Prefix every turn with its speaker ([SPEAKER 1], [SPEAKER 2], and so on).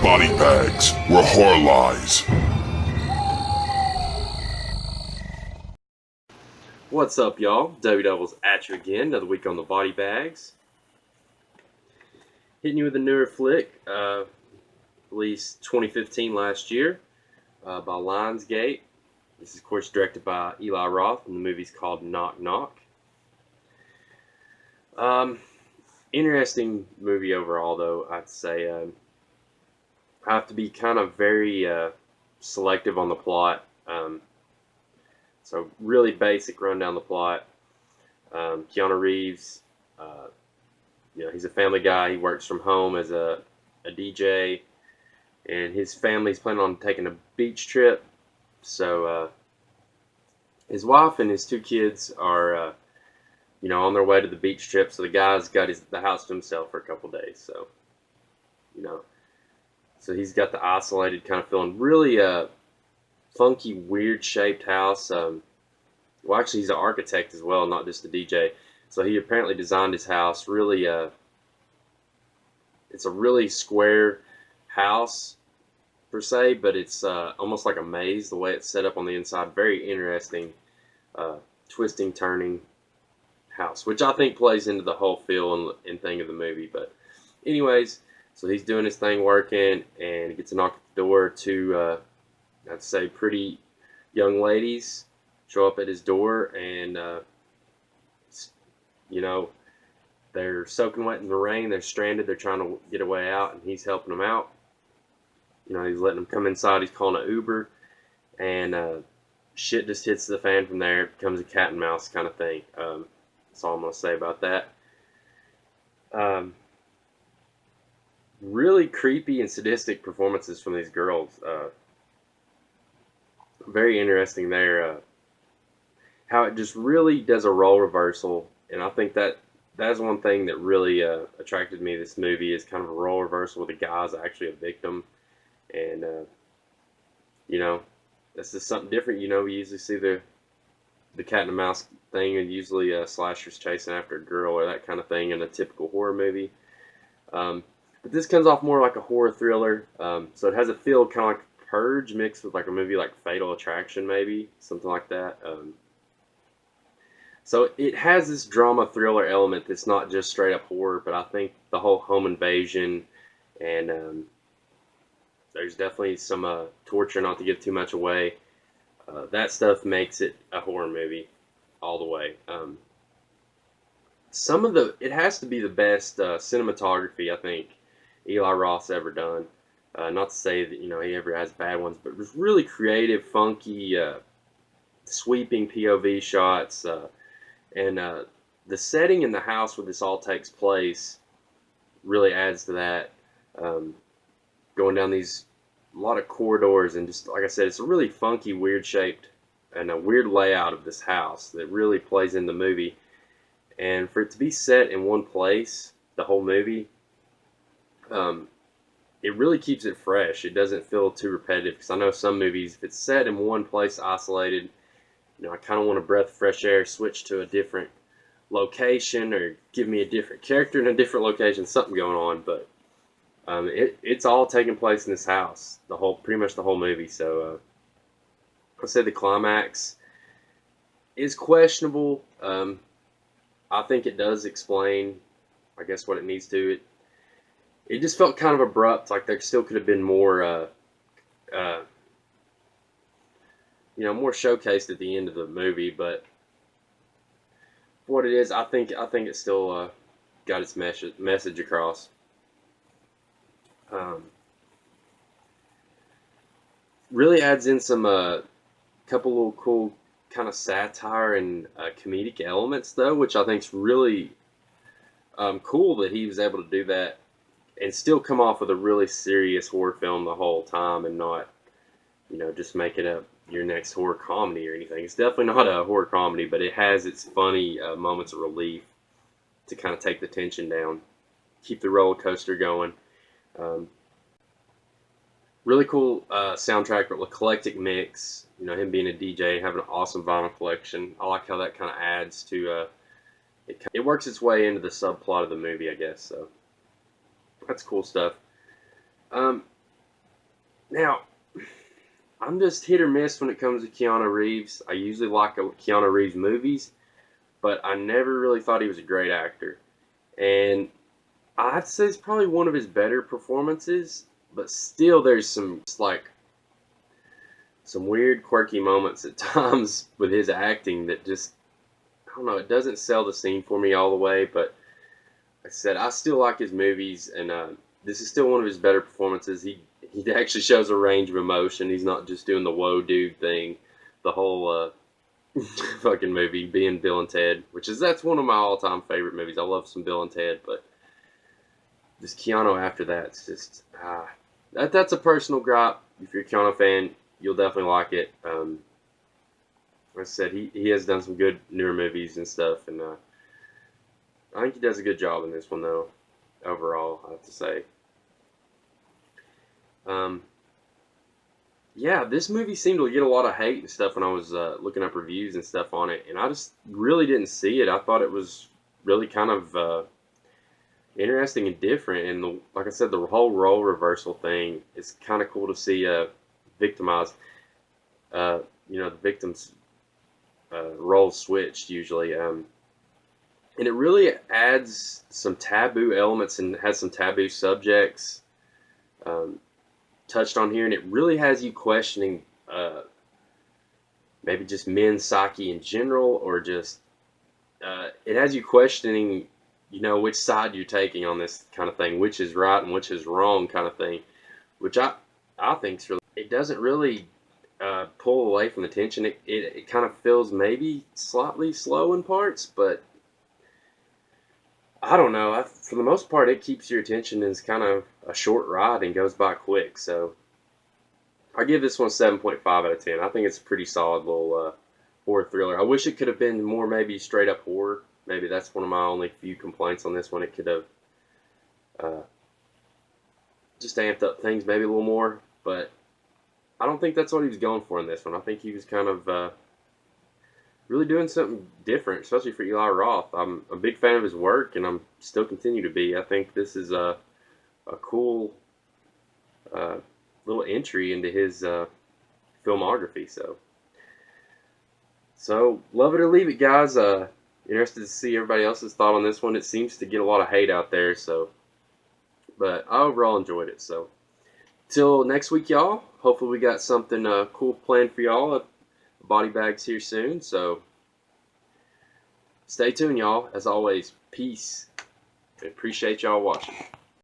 [SPEAKER 1] body bags where horror lies.
[SPEAKER 2] What's up, y'all? Dubbles at you again. Another week on the body bags. Hitting you with a newer flick, released 2015 last year by Lionsgate. This is, of course, directed by Eli Roth, and the movie's called Knock Knock. Interesting movie overall, though, I'd say. I have to be kind of very selective on the plot. So really basic rundown the plot. Keanu Reeves, he's a family guy. He works from home as a DJ, and his family's planning on taking a beach trip. So his wife and his two kids are, on their way to the beach trip. So the guy's got the house to himself for a couple days. So, so he's got the isolated kind of feeling. Really funky, weird shaped house. Well, actually, he's an architect as well, not just a DJ. So he apparently designed his house really. It's a really square house per se, but it's almost like a maze the way it's set up on the inside. Very interesting, twisting, turning house, which I think plays into the whole feel and thing of the movie. But anyways, so he's doing his thing, working, and he gets a knock at the door. Two, I'd say, pretty young ladies show up at his door, and they're soaking wet in the rain. They're stranded. They're trying to get a way out, and he's helping them out. He's letting them come inside. He's calling an Uber, and shit just hits the fan from there. It becomes a cat and mouse kind of thing. That's all I'm going to say about that. Really creepy and sadistic performances from these girls. Very interesting there. How it just really does a role reversal, and I think that's one thing that really attracted me to this movie, is kind of a role reversal where the guy's actually a victim, and that's just something different. We usually see the cat and the mouse thing, and usually slashers chasing after a girl or that kind of thing in a typical horror movie. But this comes off more like a horror thriller, so it has a feel kind of like Purge mixed with like a movie like Fatal Attraction, maybe something like that. So it has this drama thriller element that's not just straight up horror, but I think the whole home invasion and there's definitely some torture, not to give too much away. That stuff makes it a horror movie all the way. It has to be the best cinematography I think Eli Roth's ever done. Not to say that he ever has bad ones, but it was really creative, funky, sweeping POV shots, and the setting in the house where this all takes place really adds to that. Going down these a lot of corridors, and just like I said, it's a really funky, weird shaped and a weird layout of this house that really plays in the movie. And for it to be set in one place, the whole movie, it really keeps it fresh. It doesn't feel too repetitive, because I know some movies, if it's set in one place, isolated, I kind of want a breath of fresh air, switch to a different location, or give me a different character in a different location, something going on. But it's all taking place in this house, pretty much the whole movie. So I'd say the climax is questionable. I think it does explain, I guess, what it needs to. It just felt kind of abrupt, like there still could have been more, more showcased at the end of the movie. But for what it is, I think it still got its message across. Really adds in some couple little cool kind of satire and comedic elements, though, which I think is really cool that he was able to do that and still come off with a really serious horror film the whole time, and not, just make it your next horror comedy or anything. It's definitely not a horror comedy, but it has its funny moments of relief to kind of take the tension down, keep the roller coaster going. Really cool soundtrack, but eclectic mix. Him being a DJ, having an awesome vinyl collection. I like how that kind of adds to it works its way into the subplot of the movie, I guess. So that's cool stuff. Now, I'm just hit or miss when it comes to Keanu Reeves. I usually like Keanu Reeves movies, but I never really thought he was a great actor. And I'd say it's probably one of his better performances, but still there's some weird, quirky moments at times with his acting that just, I don't know, it doesn't sell the scene for me all the way, but like I said, I still like his movies, and this is still one of his better performances. He actually shows a range of emotion. He's not just doing the whoa dude thing, the whole fucking movie, being Bill and Ted, that's one of my all-time favorite movies. I love some Bill and Ted, but just Keanu after that, it's just that's a personal gripe. If you're a Keanu fan, you'll definitely like it. Like I said, he has done some good newer movies and stuff, and I think he does a good job in this one though. Overall, I have to say. Um, yeah, this movie seemed to get a lot of hate and stuff when I was looking up reviews and stuff on it, and I just really didn't see it. I thought it was really kind of interesting and different, and like I said, the whole role reversal thing is kind of cool to see victimized. The victims' roles switched usually, and it really adds some taboo elements and has some taboo subjects um, touched on here, and it really has you questioning maybe just men's psyche in general, or just it has you questioning, which side you're taking on this kind of thing, which is right and which is wrong, kind of thing, which I think's really, it doesn't really pull away from the tension. It kind of feels maybe slightly slow in parts, but I don't know. For the most part, it keeps your attention, and it's kind of a short ride and goes by quick. So I give this one 7.5 out of 10. I think it's a pretty solid little horror thriller. I wish it could have been more maybe straight up horror. Maybe that's one of my only few complaints on this one. It could have just amped up things maybe a little more, but I don't think that's what he was going for in this one. I think he was kind of really doing something different, especially for Eli Roth. I'm a big fan of his work, and I'm still continue to be. I think this is a cool little entry into his filmography. So love it or leave it, guys. Interested to see everybody else's thought on this one. It seems to get a lot of hate out there, but I overall enjoyed it. So till next week, y'all. Hopefully we got something cool planned for y'all. Body bags here soon, so stay tuned, y'all. As always, peace. I appreciate y'all watching.